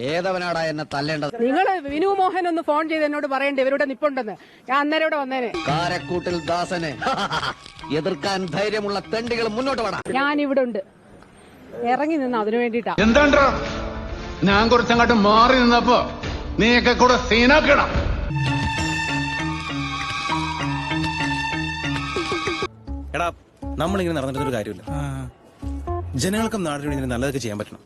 ഏതവനാടാ എന്നെ തല്ലേണ്ടത്? നിങ്ങൾ വിനു മോഹൻ ഒന്ന് ഫോൺ ചെയ്ത് എന്നോട് പറയണ്ടേ ഇവരുടെ നിപ്പുണ്ടെന്ന്. ഞാൻ അന്നേരം ഇവിടെ വന്നേനെ. കാരക്കൂട്ടിൽ ദാസനെ എതിർക്കാൻ ധൈര്യമുള്ള തെണ്ടികൾ മുന്നോട്ട് വേണം. ഞാൻ ഇവിടെ ഉണ്ട്, ഇറങ്ങി നിന്ന് അതിനു വേണ്ടിട്ടാ. എന്താ ഞാൻ കുറച്ചങ്ങോട്ട് മാറി നിന്നപ്പോ നീയൊക്കെ കൂടെ സീനാക്കണം. എടാ, നമ്മളിങ്ങനെ നടന്നിട്ടൊരു കാര്യമില്ല. ജനങ്ങൾക്കും നാടിനും ഇതിന് നല്ലതൊക്കെ ചെയ്യാൻ പറ്റണം.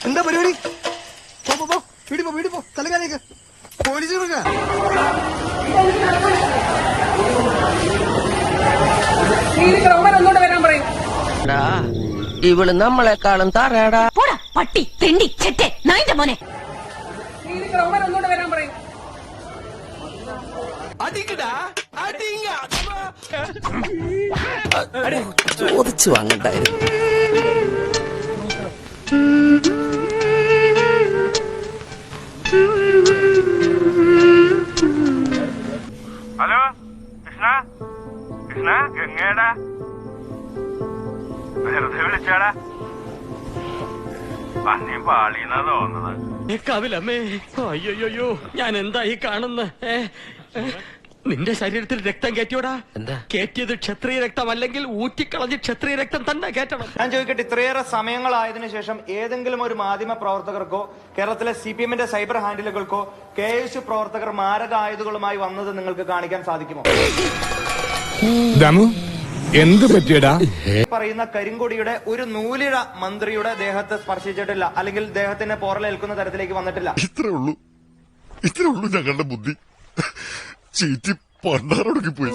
എന്താ പരിപാടി? വീട് പോ തലകാലേക്ക് പോലീസ് ഇവള് നമ്മളെക്കാളും താറാടാ. പട്ടി തെണ്ടി ചെറ്റെ നായിന്റെ മോനെ. ചോദിച്ചു വാങ്ങണ്ടായിരുന്നു. ഹലോ കൃഷ്ണ, കൃഷ്ണ ഗംഗേടാ, വെറുതെ വിളിച്ചാടാ. പന്നി പാളിന്നാ തോന്നുന്നത്. കവിലമ്മേ, അയ്യോയ്യോ, ഞാൻ എന്താ ഈ കാണുന്ന? നിന്റെ ശരീരത്തിൽ രക്തം കയറ്റിയോടാ? എന്താ കയറ്റിയത് ക്ഷത്രിയ രക്തം അല്ലെങ്കിൽ ഊറ്റിക്കളഞ്ഞ് ക്ഷത്രിയ രക്തം തന്നെ കയറ്റണം. ഞാൻ ചോദിക്കട്ടെ, ഇത്രയേറെ സമയങ്ങളായതിനു ശേഷം ഏതെങ്കിലും ഒരു മാധ്യമ പ്രവർത്തകർക്കോ കേരളത്തിലെ CPM-ന്റെ സൈബർ ഹാൻഡിലുകൾക്കോ KSU പ്രവർത്തകർ മാരക ആയുധങ്ങളുമായി വന്നത് നിങ്ങൾക്ക് കാണിക്കാൻ സാധിക്കുമോ? എന്ത് പറ്റിയടാ? പറയുന്ന കരിങ്കൊടിയുടെ ഒരു നൂലിഴ മന്ത്രിയുടെ ദേഹത്ത് സ്പർശിച്ചിട്ടില്ല, അല്ലെങ്കിൽ ദേഹത്തിന് പോറലേൽക്കുന്ന തരത്തിലേക്ക് വന്നിട്ടില്ല. ഇത്രേ ഉള്ളൂ ഞങ്ങളുടെ ബുദ്ധി. ചീറ്റി പണ്ടാറൊടുക്കി പോയി.